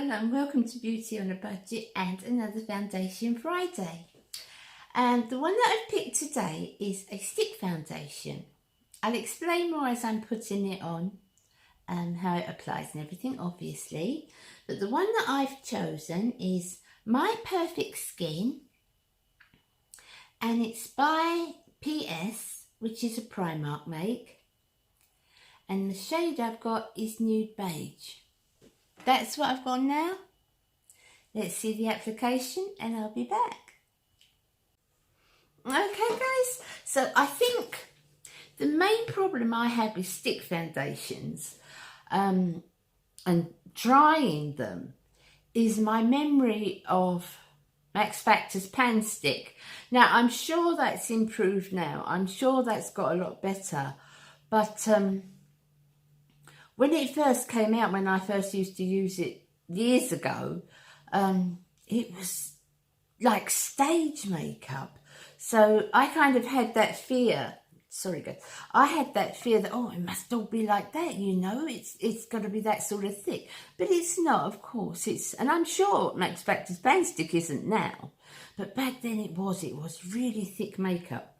And welcome to Beauty on a Budget and another Foundation Friday. And the one that I've picked today is a stick foundation. I'll explain more as I'm putting it on and how it applies and everything, obviously. But the one that I've chosen is My Perfect Skin, and it's by PS, which is a Primark make. And the shade I've got is Nude Beige. That's what I've got now. Let's see the application and I'll be back. Okay guys, so I think the main problem I have with stick foundations and drying them is my memory of Max Factor's pan stick. Now I'm sure that's improved now. I'm sure that's got a lot better. But when it first came out, when I first used to use it years ago, it was like stage makeup. So I kind of had that fear. Sorry guys. I had that fear that, oh, it must all be like that, you know. It's got to be that sort of thick. But it's not, of course. And I'm sure Max Factor's pan stick isn't now. But back then it was really thick makeup.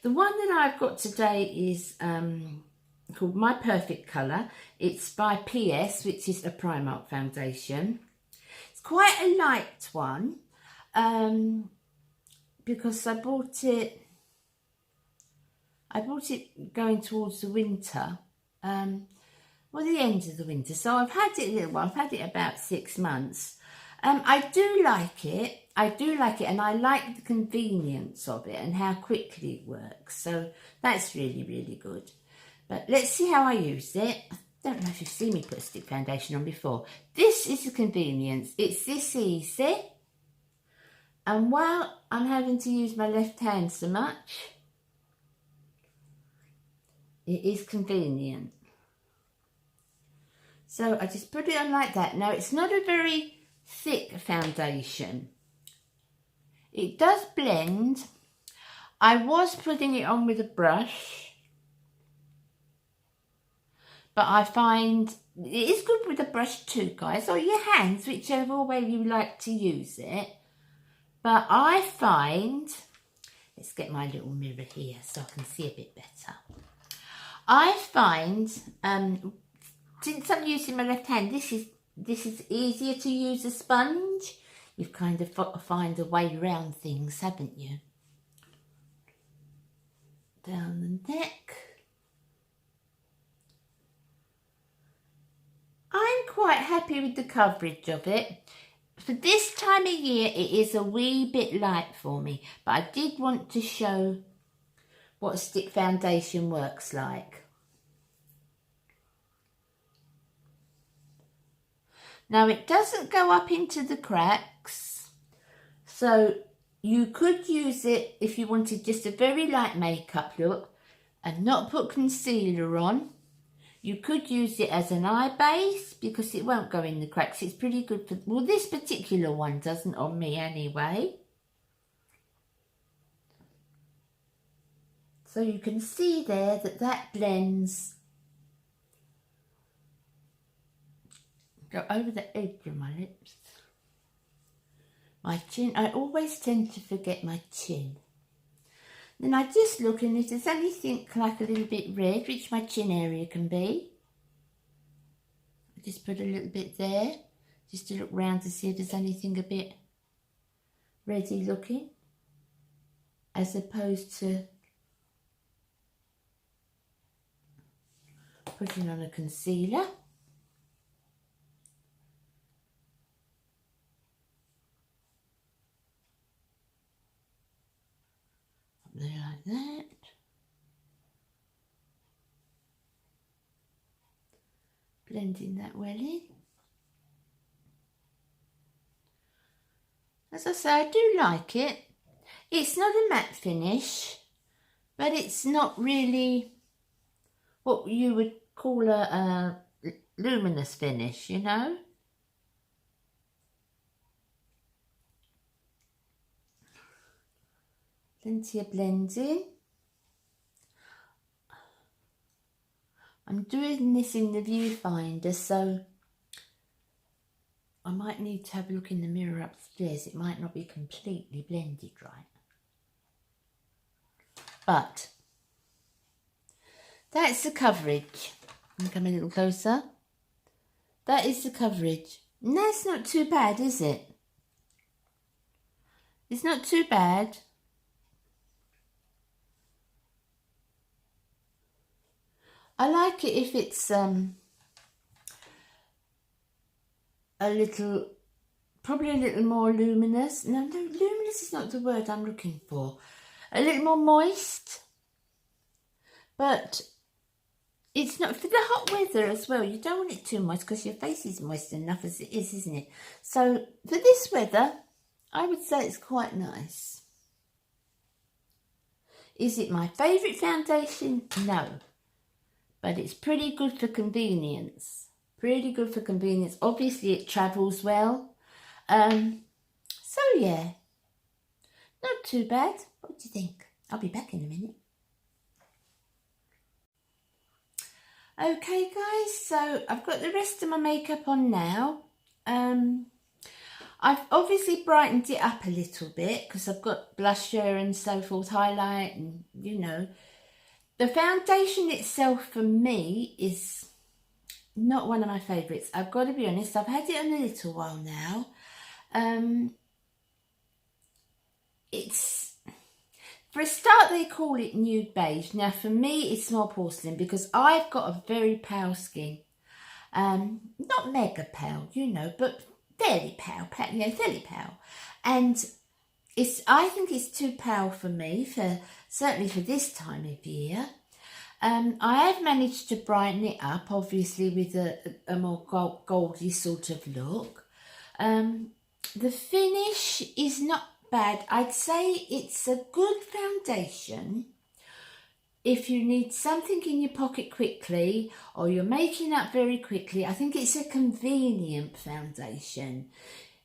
The one that I've got today is called My Perfect Colour. It's by PS, which is a Primark foundation. It's quite a light one because I bought it going towards the winter, well, the end of the winter. So I've had it a little while. I've had it about 6 months. I do like it. And I like the convenience of it and how quickly it works. So that's really, really good. But let's see how I use it. I don't know if you've seen me put a stick foundation on before. This is the convenience. It's this easy. And while I'm having to use my left hand so much, it is convenient. So I just put it on like that. Now it's not a very thick foundation. It does blend. I was putting it on with a brush, but I find it is good with a brush too, guys, or your hands, whichever way you like to use it. But I find, let's get my little mirror here so I can see a bit better. I find, since I'm using my left hand, this is easier to use a sponge. You've kind of got to find a way around things, haven't you? Down the neck. I'm quite happy with the coverage of it. For this time of year, it is a wee bit light for me, but I did want to show what a stick foundation works like. Now, it doesn't go up into the cracks, so you could use it if you wanted just a very light makeup look and not put concealer on. You could use it as an eye base because it won't go in the cracks. It's pretty good for, well, this particular one doesn't on me anyway. So you can see there that blends. Go over the edge of my lips. My chin, I always tend to forget my chin. Then I just look, and if there's anything like a little bit red, which my chin area can be, I just put a little bit there, just to look round to see if there's anything a bit reddy looking, as opposed to putting on a concealer. There like that. Blending that well in. As I say, I do like it. It's not a matte finish, but it's not really what you would call a luminous finish, you know. Plenty of blending. I'm doing this in the viewfinder, so I might need to have a look in the mirror upstairs. It might not be completely blended right. But that's the coverage. Let me come a little closer. That is the coverage. And that's not too bad, is it? It's not too bad. I like it if it's probably a little more luminous. No, luminous is not the word I'm looking for. A little more moist. But it's not for the hot weather as well. You don't want it too moist because your face is moist enough as it is, isn't it? So for this weather, I would say it's quite nice. Is it my favourite foundation? No. But it's pretty good for convenience. Pretty good for convenience. Obviously, it travels well. So, yeah. Not too bad. What do you think? I'll be back in a minute. Okay, guys. So, I've got the rest of my makeup on now. I've obviously brightened it up a little bit because I've got blusher and so forth, highlight and, you know. The foundation itself for me is not one of my favourites. I've got to be honest, I've had it on a little while now. It's, for a start, they call it Nude Beige. Now for me, it's more porcelain because I've got a very pale skin. Not mega pale, you know, but fairly pale, you know, fairly pale. And I think it's too pale for me, certainly for this time of year. I have managed to brighten it up, obviously, with a more goldy sort of look. The finish is not bad. I'd say it's a good foundation if you need something in your pocket quickly or you're making up very quickly. I think it's a convenient foundation.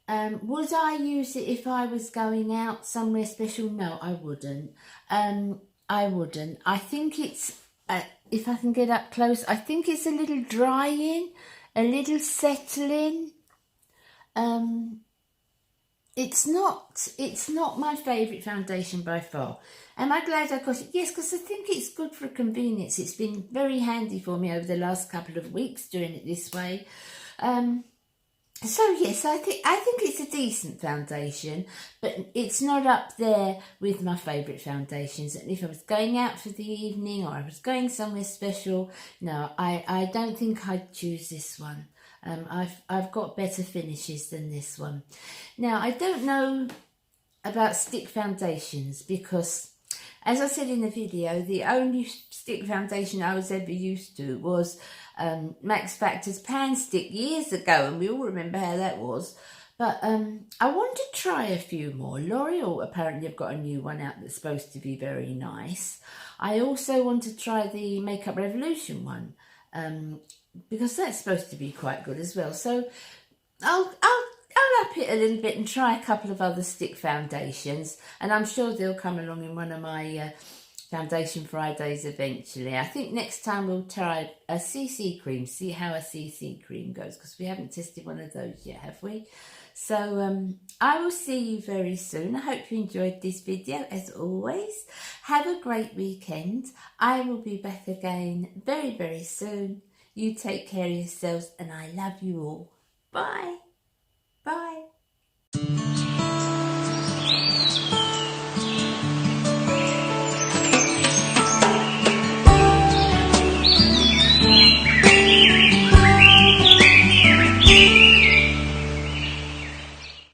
Would I use it if I was going out somewhere special? No, I wouldn't. I wouldn't. I think it's, if I can get up close, I think it's a little drying, a little settling. It's not my favourite foundation by far. Am I glad I got it? Yes, because I think it's good for convenience. It's been very handy for me over the last couple of weeks doing it this way. So yes, I think it's a decent foundation, but it's not up there with my favourite foundations. And if I was going out for the evening or I was going somewhere special, no, I don't think I'd choose this one. I've got better finishes than this one. Now, I don't know about stick foundations because, as I said in the video, the only stick foundation I was ever used to was Max Factor's Pan Stick years ago, and we all remember how that was. But I want to try a few more. L'Oreal apparently have got a new one out that's supposed to be very nice. I also want to try the Makeup Revolution one because that's supposed to be quite good as well. So I'll up it a little bit and try a couple of other stick foundations, and I'm sure they'll come along in one of my Foundation Fridays eventually. I think next time we'll try a CC cream, see how a CC cream goes, because we haven't tested one of those yet, have we? So I will see you very soon. I hope you enjoyed this video. As always, have a great weekend. I will be back again very, very soon. You take care of yourselves, and I love you all. Bye.